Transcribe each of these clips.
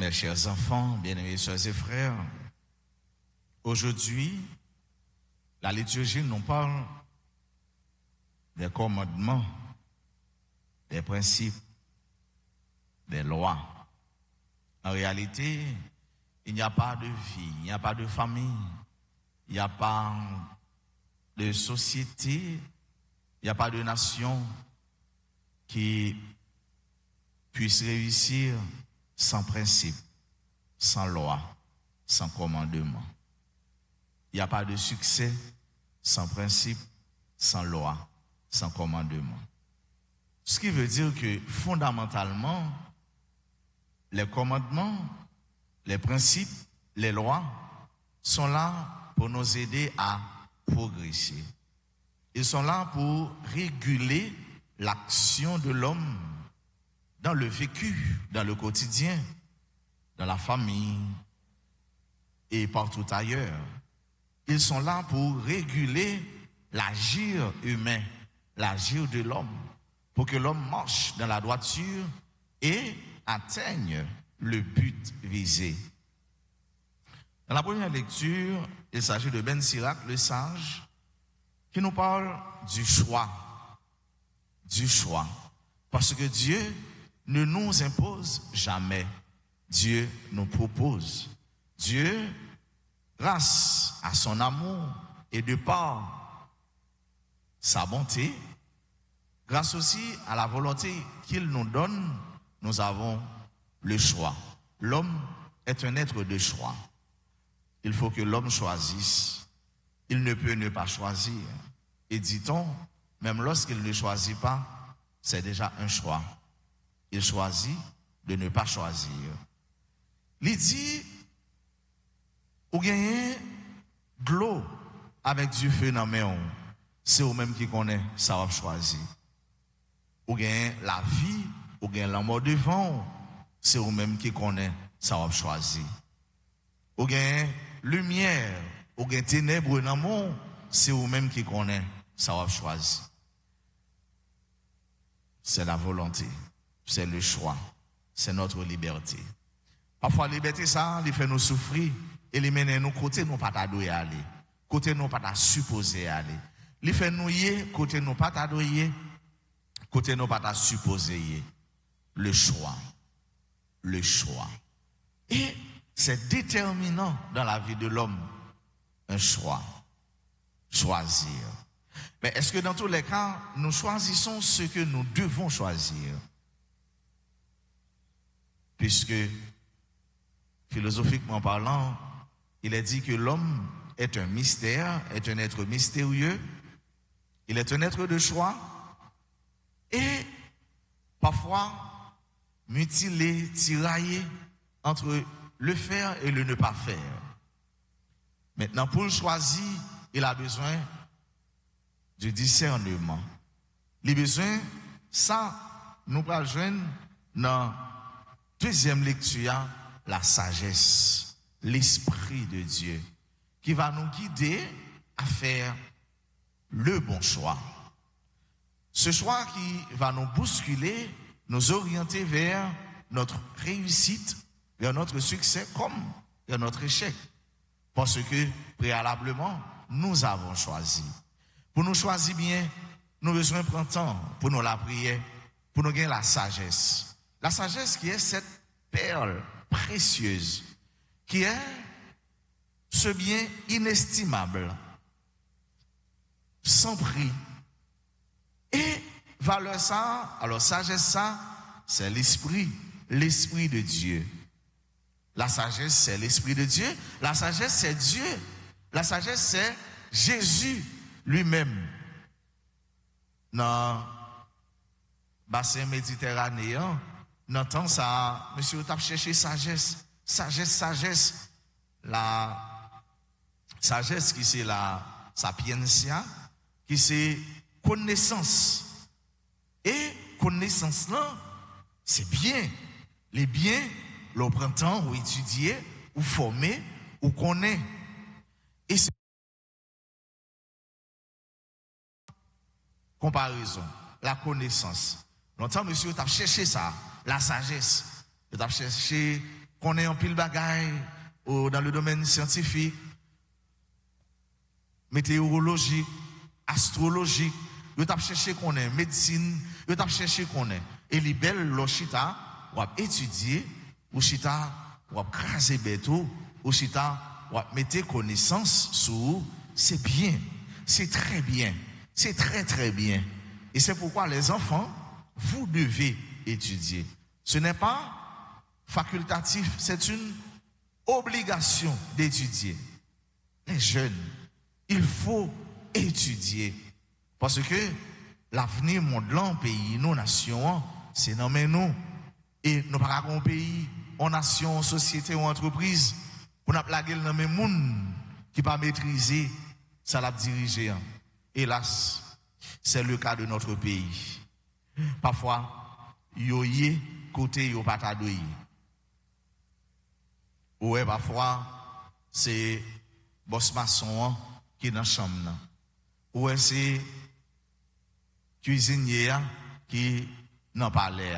Mes chers enfants, bien-aimés sœurs et frères, aujourd'hui, la liturgie nous parle des commandements, des principes, des lois. En réalité, il n'y a pas de vie, il n'y a pas de famille, il n'y a pas de société, il n'y a pas de nation qui puisse réussir sans principe, sans loi, sans commandement. Il n'y a pas de succès sans principe, sans loi, sans commandement. Ce qui veut dire que fondamentalement, les commandements, les principes, les lois sont là pour nous aider à progresser. Ils sont là pour réguler l'action de l'homme dans le vécu, dans le quotidien, dans la famille et partout ailleurs. Ils sont là pour réguler l'agir humain, l'agir de l'homme, pour que l'homme marche dans la droiture et atteigne le but visé. Dans la première lecture, il s'agit de Ben Sirac, le sage, qui nous parle du choix. Du choix. Parce que Dieu ne nous impose jamais. Dieu nous propose. Dieu, grâce à son amour et de par sa bonté, grâce aussi à la volonté qu'il nous donne, nous avons le choix. L'homme est un être de choix. Il faut que l'homme choisisse. Il ne peut ne pas choisir. Et dit-on, même lorsqu'il ne choisit pas, c'est déjà un choix. Il choisit de ne pas choisir. Il dit, ou gagnez de l'eau avec du feu dans la main, c'est vous-même qui connaît, ça va choisir. Ou gagnez la vie, ou gagnez la mort devant, c'est vous-même qui connaît, ça va choisir. Ou gagnez lumière, ou gagnez ténèbres dans le monde, c'est vous-même qui connaît, ça va choisir. C'est la volonté, c'est le choix, c'est notre liberté. Parfois, la liberté, ça, il fait nous souffrir et il mène nous côté nous pas t'adoyer aller, côté nous pas supposer aller. Il fait nous y côté nous pas t'adoyer, côté nous pas supposer. Le choix. Le choix. Et c'est déterminant dans la vie de l'homme, un choix. Choisir. Mais est-ce que dans tous les cas, nous choisissons ce que nous devons choisir? Puisque, philosophiquement parlant, il est dit que l'homme est un mystère, est un être mystérieux, il est un être de choix, et parfois mutilé, tiraillé entre le faire et le ne pas faire. Maintenant, pour le choisir, il a besoin du discernement. Il a besoin, ça, nous pourrons joindre dans deuxième lecture, la sagesse, l'Esprit de Dieu, qui va nous guider à faire le bon choix. Ce choix qui va nous bousculer, nous orienter vers notre réussite, vers notre succès comme vers notre échec. Parce que, préalablement, nous avons choisi. Pour nous choisir bien, nous avons besoin de prendre temps pour nous la prière, pour nous gagner la sagesse. La sagesse qui est cette perle précieuse, qui est ce bien inestimable, sans prix. Et valeur ça, alors sagesse ça, c'est l'esprit de Dieu. La sagesse, c'est l'Esprit de Dieu. La sagesse, c'est Dieu. La sagesse, c'est Jésus lui-même. Dans le bassin méditerranéen, dans le temps, ça, monsieur, tu as cherché sagesse. Sagesse. La sagesse qui c'est la sapientia, qui c'est connaissance. Et connaissance là, c'est bien. Les biens, l'on prend temps ou étudier, ou former, ou connaître. Et c'est comparaison, la connaissance. Longtemps, monsieur, tu as cherché ça, la sagesse. Tu as cherché qu'on ait un pile bagaille dans le domaine scientifique, météorologique, astrologique, yo t'a cherché qu'on ait médecine, yo t'a cherché qu'on ait et li belle lo chita ou étudier ou chita ou craser beto ou chita ou mettre connaissance sur c'est bien, c'est très bien, c'est très très bien. Et c'est pourquoi les enfants, vous devez étudier. Ce n'est pas facultatif, c'est une obligation d'étudier. Les jeunes, il faut étudier. Parce que l'avenir mondial, pays, nos nations, c'est dans nous. Et nous pas un pays, en nation, en société ou entreprise, pour nous plaguer dans le monde qui pas maîtriser, ça l'a dirigé. Hélas, c'est le cas de notre pays. Parfois, yoye côté yo pas tadoye. Ouais, parfois, c'est boss maçon qui est dans la chambre. Ouais, c'est cuisinier qui n'en parlait.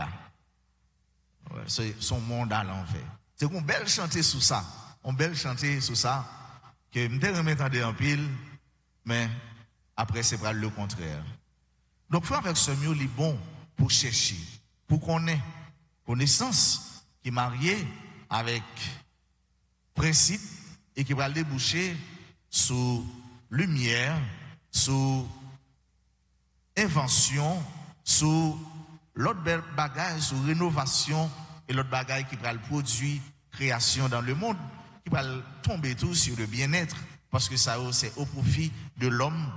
Ouais, c'est son monde à l'envers. C'est qu'on belle chanter sous ça. On belle chanter sous ça. Que m'te remettre en pile, mais après c'est pas le contraire. Donc, frère avec ce mieux, il est bon pour chercher, pour qu'on ait connaissance qui est mariée avec principe et qui va déboucher sur lumière, sur invention, sur l'autre bagage, sur rénovation et l'autre bagage qui va le produire création dans le monde, qui va tomber tout sur le bien-être, parce que ça c'est au profit de l'homme,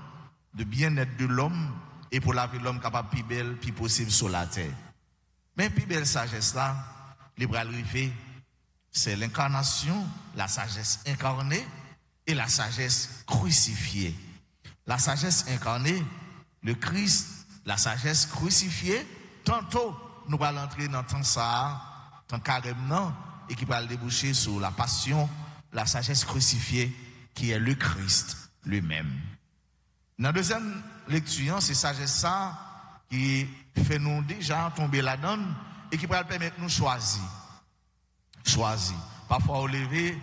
de bien-être de l'homme, et pour la vie de l'homme capable plus belle, plus possible sur la terre. Mais plus belle sagesse là, les bras arrivés, c'est l'incarnation, la sagesse incarnée et la sagesse crucifiée. La sagesse incarnée, le Christ, la sagesse crucifiée, tantôt nous allons entrer dans le temps ça, temps carrément, et qui va déboucher sur la passion, la sagesse crucifiée, qui est le Christ lui-même. Dans la deuxième lecture, c'est sagesse ça qui fait nous déjà tomber là-dedans et qui va permettre de nous choisir. Choisir. Parfois, au lever,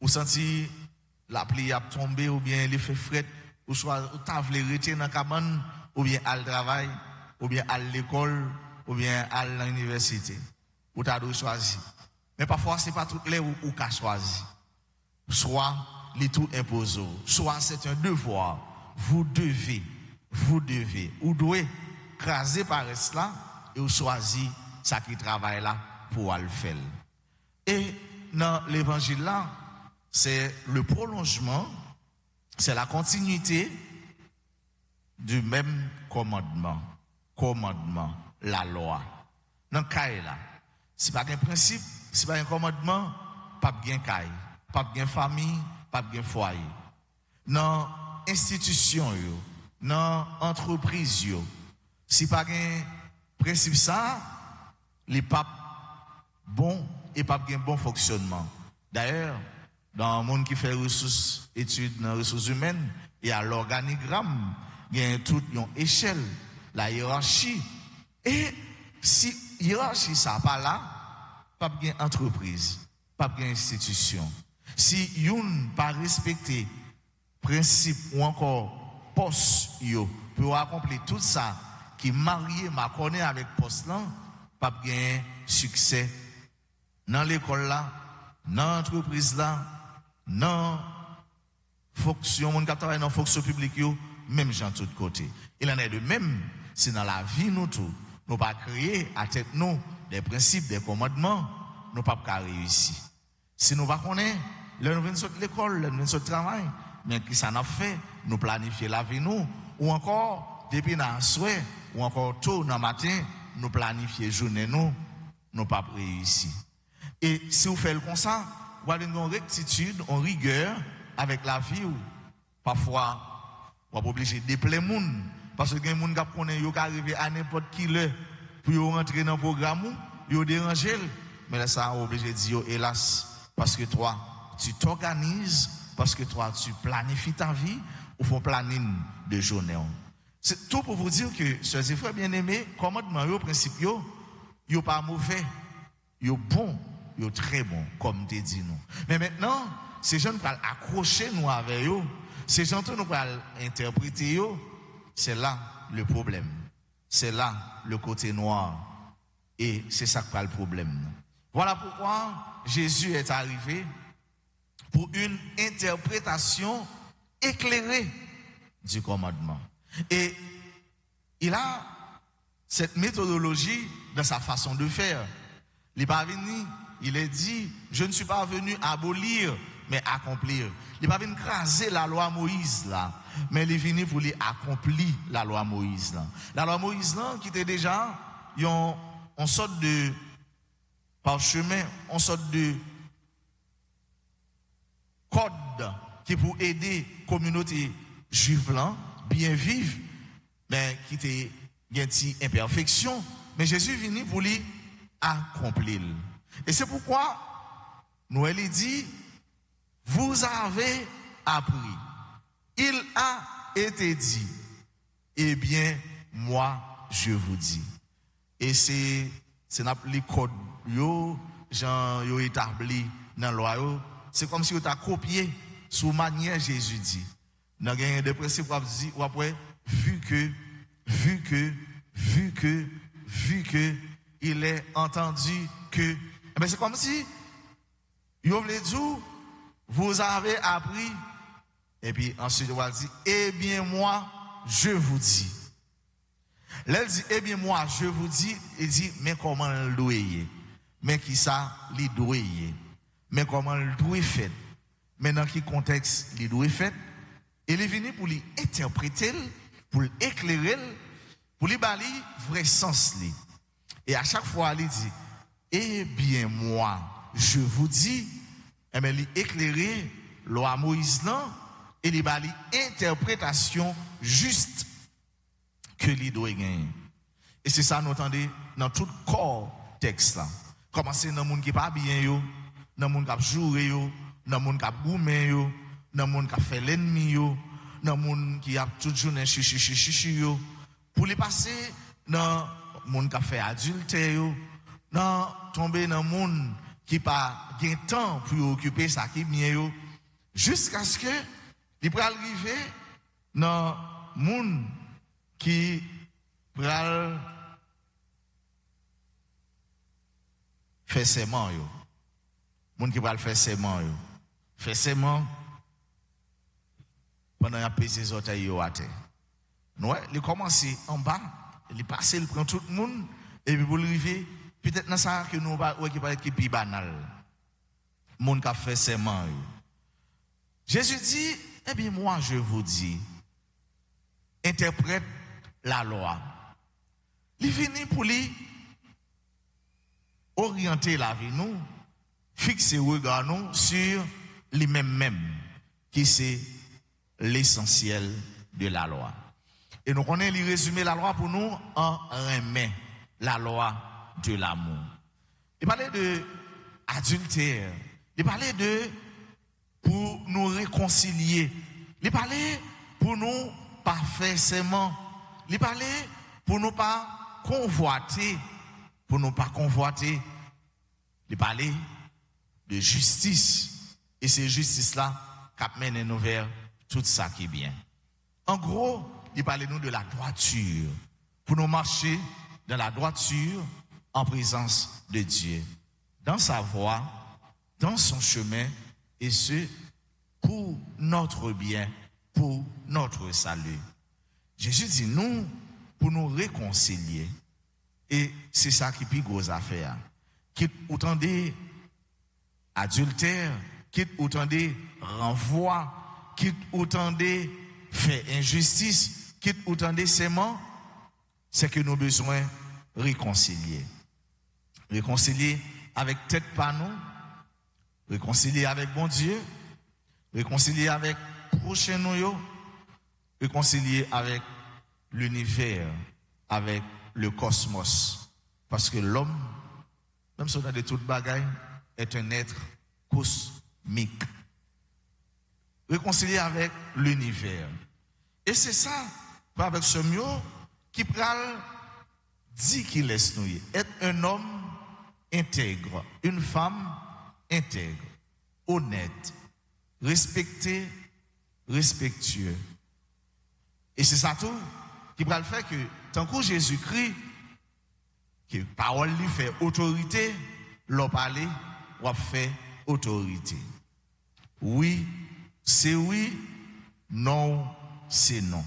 ou sentir la pluie a tombé, ou bien il fait fret, ou soit t'as voulu rester dans la cabane, ou bien à le travail, ou bien à l'école, ou bien à l'université. Ou t'as dû choisir. Mais parfois, c'est pas toutes les ou qu'a choisi. Soit les tout imposés, soit c'est un devoir. Vous devez, ou devez craser par cela et vous choisir ça qui travaille là pour le faire. Et dans l'évangile là, c'est le prolongement, c'est la continuité du même commandement, la loi. Dans le cas là, si pas un principe, si pas un commandement, pas de caille, pas de famille, pas de foyer. Dans institution yo, dans entreprise yo, si pas un principe ça, les pas bon et pas un bon fonctionnement. D'ailleurs, dans le monde qui fait ressources études dans les ressources humaines, il y a l'organigramme, il y a toute une échelle, la hiérarchie. Et si hiérarchie ça pas là, pas bien entreprise, pas bien institution. Si yon pas respecter principe ou encore poste yo pour accomplir tout ça qui marié m'a connaît avec poste là, pas bien succès dans l'école là, dans l'entreprise là, dans fonction mon travail dans fonction publique yo, même gens tout côté. Il en est de même si dans la vie nous tout, nous pas créer à tête nous des principes, des commandements, nous pas réussir. Si nous pas connaître là nous venons de l'école, là nous venons de travail, mais qui ça n'a fait, nous planifier la vie nous, ou encore depuis dans souhait, ou encore tôt dans le matin, nous planifier journée nous pas réussir. Et si vous faites comme ça, vous avez une rectitude, une rigueur avec la vie, ou parfois vous êtes obligé de déplaire les gens, parce que les gens qui arrivent à n'importe qui heure pour rentrer dans le programme, ils dérangent, mais là ça vous obligé de dire hélas, parce que toi tu t'organises, parce que toi tu planifies ta vie, ou font planning de journée. C'est tout pour vous dire que, chers et frères bien-aimés, commandement, au principe, yo pas mauvais, yo bon, yo très bon, comme te dit nous. Mais maintenant, ces gens nous parlent accrocher nous avec eux, ces gens nous parlent interpréter eux, c'est là le problème. C'est là le côté noir. Et c'est ça qui est le problème. Voilà pourquoi Jésus est arrivé pour une interprétation éclairée du commandement. Et il a cette méthodologie dans sa façon de faire. Il n'est pas venu, il est dit, je ne suis pas venu abolir, mais accomplir. Il n'est pas venu craser la loi Moïse là, mais il est venu pour lui accomplir la loi Moïse là. La loi Moïse là, qui était déjà une sorte de parchemin, une sorte de code qui pour aider la communauté juive là, bien vivre, mais qui était une imperfection. Mais Jésus est venu pour lui accomplir. Et c'est pourquoi Noël dit, vous avez appris. Il a été dit. Eh bien, moi, je vous dis. Et c'est les codes Jean yo établi dans la loi. C'est comme si vous avez copié sous manière Jésus dit. Dans des principes ou après, vu que, il est entendu que. Mais c'est comme si, vous voulez dire, vous avez appris, et puis ensuite, on va dire, eh bien, moi, je vous dis. Là, il dit, eh bien, moi, je vous dis, il dit, mais comment le doit y? Mais qui ça, il doit y? Mais comment le doit fait? Mais dans quel contexte il doit fait? Il est venu pour lui interpréter, pour l'éclairer, pour lui bali vrai sens. Et à chaque fois, il dit, eh bien, moi, je vous dis, eh bien, il éclairer loi Moïse là, et il bali interprétation juste que lui doit gagner. Et c'est ça nous entendons dans tout corps texte là. Commencer dans le monde qui pas bien yo, dans le monde qui a joué yo, dans le monde qui a goumé yo, dans le monde qui a fait l'ennemi yo, dans le monde qui a toute journée chichi yo, pour les passer dans le monde qui a fait adultère yo, dans tomber dans le monde qui pas gain temps pour occuper ça qui bien yo, jusqu'à ce que il peut arriver dans le monde qui pral fait sément yo. Moun qui pral faire sément yo. Fait sément pendant a pesé ses orteils yo à terre. Non, il commence en bas, il passe, il prend tout le monde et puis pour arriver peut-être dans ça que nous va qui paraît qui plus banal. Moun qui fait sément yo. Jésus dit, eh bien moi je vous dis, interprète la loi. Il vient pour lui orienter la vie nous, fixer le regard nous sur lui-même, qui c'est l'essentiel de la loi. Et nous connaissons le résumé la loi pour nous en remet la loi de l'amour. Il parlait de adultère, il parlait de pour nous réconcilier, il parlait pour nous parfaitement. Il parlait pour nous pas convoiter, Il parlait de justice. Et c'est justice-là qui mène nous vers tout ça qui est bien. En gros, il parlait nous de la droiture. Pour nous marcher dans la droiture en présence de Dieu. Dans sa voie, dans son chemin, et ce, pour notre bien, pour notre salut. Jésus dit nous pour nous réconcilier. Et c'est ça qui est plus grosse affaire. Quitte autant des adultères, quitte autant des renvois, quitte autant des faits injustice, quitte autant des séments, c'est que nous avons besoin de réconcilier. Réconcilier avec tête par nous, réconcilier avec bon Dieu, réconcilier avec prochain nous, réconcilier avec l'univers, avec le cosmos. Parce que l'homme, même si on a de toutes bagailles, est un être cosmique. Réconcilier avec l'univers. Et c'est ça, avec ce mot, qui pral dit qu'il laisse nous. Être un homme intègre, une femme intègre, honnête, respectée, respectueux. Et c'est ça tout qui va le faire que, tant que Jésus-Christ, que parole lui fait autorité, l'on parle, ou fait autorité. Oui, c'est oui, non, c'est non.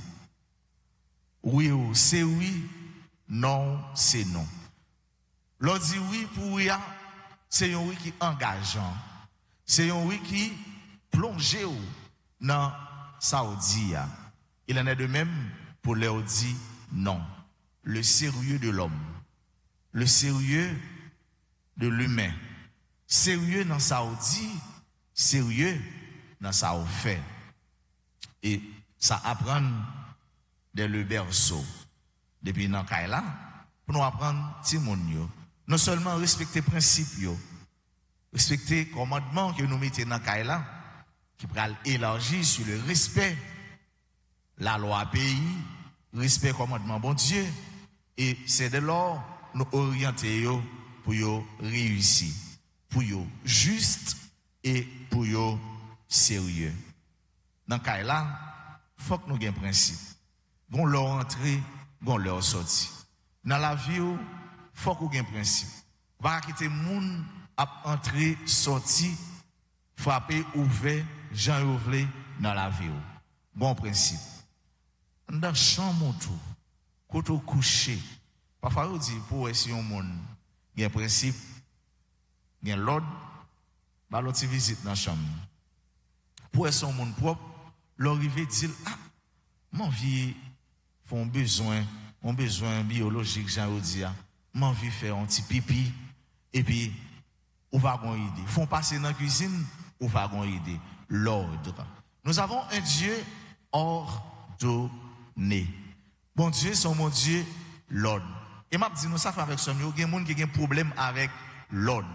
Oui, c'est oui, non, c'est non. L'on dit oui pour oui, c'est un oui qui est engageant. C'est un oui qui plonge dans Saoudi. Il en est de même pour leur dire non. Le sérieux de l'homme, le sérieux de l'humain, sérieux dans Saoudi, sérieux dans sa fait. Et ça apprend dès le berceau. Depuis dans Kaila, pour nous apprendre Timonio. Non seulement respecter les principes, respecter les commandements que nous mettons dans Kaila, qui pourrait élargir sur le respect, la loi pays, respect des commandements bon Dieu. Et c'est de là nous orienter pour réussir, pour juste et pour sérieux. Dans Kaila, il faut que nous ayons un principe. Bon leur entrée, bon leur sortie. Dans la vie, il faut qu'on ait un principe. Pas quitter les gens à entrer, sortir, frapper, ouvrir, Jean ouvrir dans la vie. Bon principe. Dans la chambre, quand on couche, parfois on dit pour essayer un monde, il y a un principe, il y a l'ordre, l'autre visite dans la chambre. Pour essayer un monde propre, l'arrivée dit ah, mon vie font besoin biologique, j'en dis, mon vie fait un petit pipi, et puis, on va avoir une idée. Font passer dans la cuisine, on va avoir une idée. L'ordre. Nous avons un Dieu ordonné. Bon Dieu, c'est mon Dieu, l'ordre. Et m'a dit, nous savons avec son il y a des gens qui ont un problème avec l'ordre.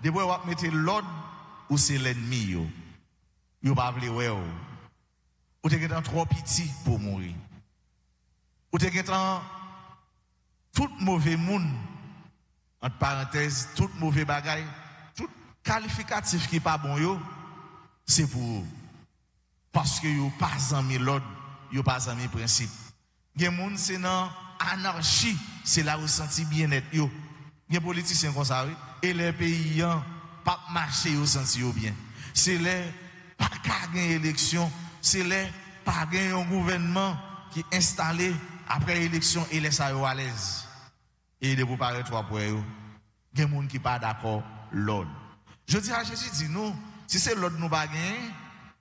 Des fois, on mettre l'ordre ou c'est l'ennemi. Vous ne pouvez pas voir. Vous êtes trop petit pour mourir. Vous êtes tout mauvais monde, entre parenthèses, tout mauvais bagaille, tout qualificatif qui n'est pas bon, c'est pour vous. Parce que vous n'avez pas aimé l'ordre, vous n'avez pas aimé le principe. Il y a des gens qui sont dans l'anarchie, c'est là où vous sentez bien-être. Il y a des politiciens comme ça, et les pays n'ont pas marché, vous sentez bien. C'est les pas gagner élection, c'est les pas gagner un gouvernement qui est installé après l'élection et les ça à l'aise. Et de vous parler trois pour eux. Il y a des gens qui ne sont pas d'accord l'ordre. Je dis à Jésus, dit nous, si c'est l'ordre nous pas gagner,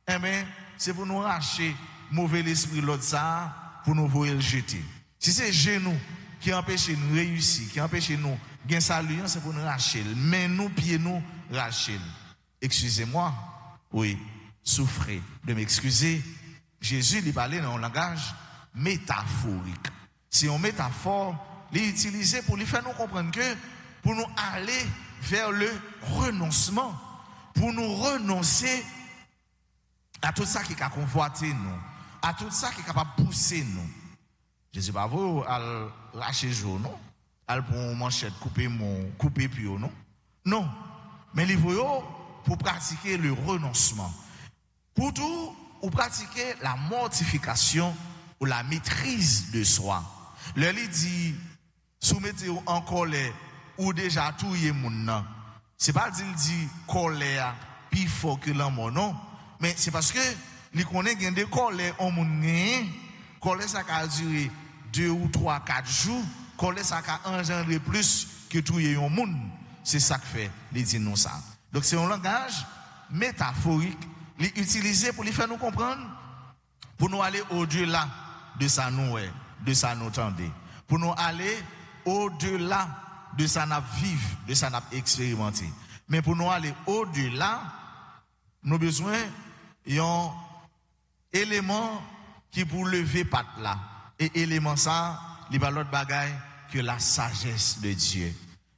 eh bien, c'est pour nous racheter mauvais l'esprit l'autre ça, pour nous voir le jeter. Si c'est genou qui empêche nous réussir, qui empêche nous gagner salut, c'est pour nous racheter. Mais nous, pieds nous, racheter. Excusez-moi, oui, souffrez de m'excuser. Jésus lui parlait dans un langage métaphorique. Si on métaphore, l'utiliser pour lui faire nous comprendre que pour nous aller vers le renoncement, pour nous renoncer à tout ça qui a convoité nous, à tout ça qui est capable de pousser nous. Jésus pas vous à lâcher jour non, à prendre manchette couper puis non. Non, mais il faut pour pratiquer le renoncement. Pour tout, ou pratiquer la mortification ou la maîtrise de soi. Le lit dit, soumettez-vous en colère ou déjà tout y est moun. C'est pas dit colère plus fort que l'amour, non. Mais c'est parce que les connaît qu'il y a des colères en moun. Colère ça a duré 2 ou 3, 4 jours. Colère ça a engendré plus que tout y est en moun. C'est ça que fait les dit nous ça. Donc c'est un langage métaphorique, utilisé pour les faire nous comprendre, pour nous aller au-delà de ça nous tendez, pour nous aller au-delà de ça nous vivre, de ça nous expérimenter. Mais pour nous aller au-delà, nous avons besoin d'un élément qui pour lever patte là. Et élément ça, il n'y a pas l'autre bagaille que la sagesse de Dieu.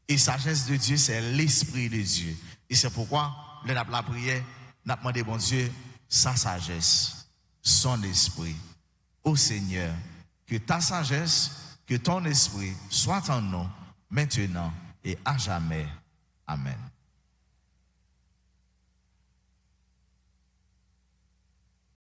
Et sagesse de Dieu, c'est l'esprit de Dieu. Et c'est pourquoi, la prière, nous avons demandé, bon Dieu, sa sagesse, son esprit. Ô Seigneur, que ta sagesse, que ton esprit soit en nous, maintenant et à jamais. Amen.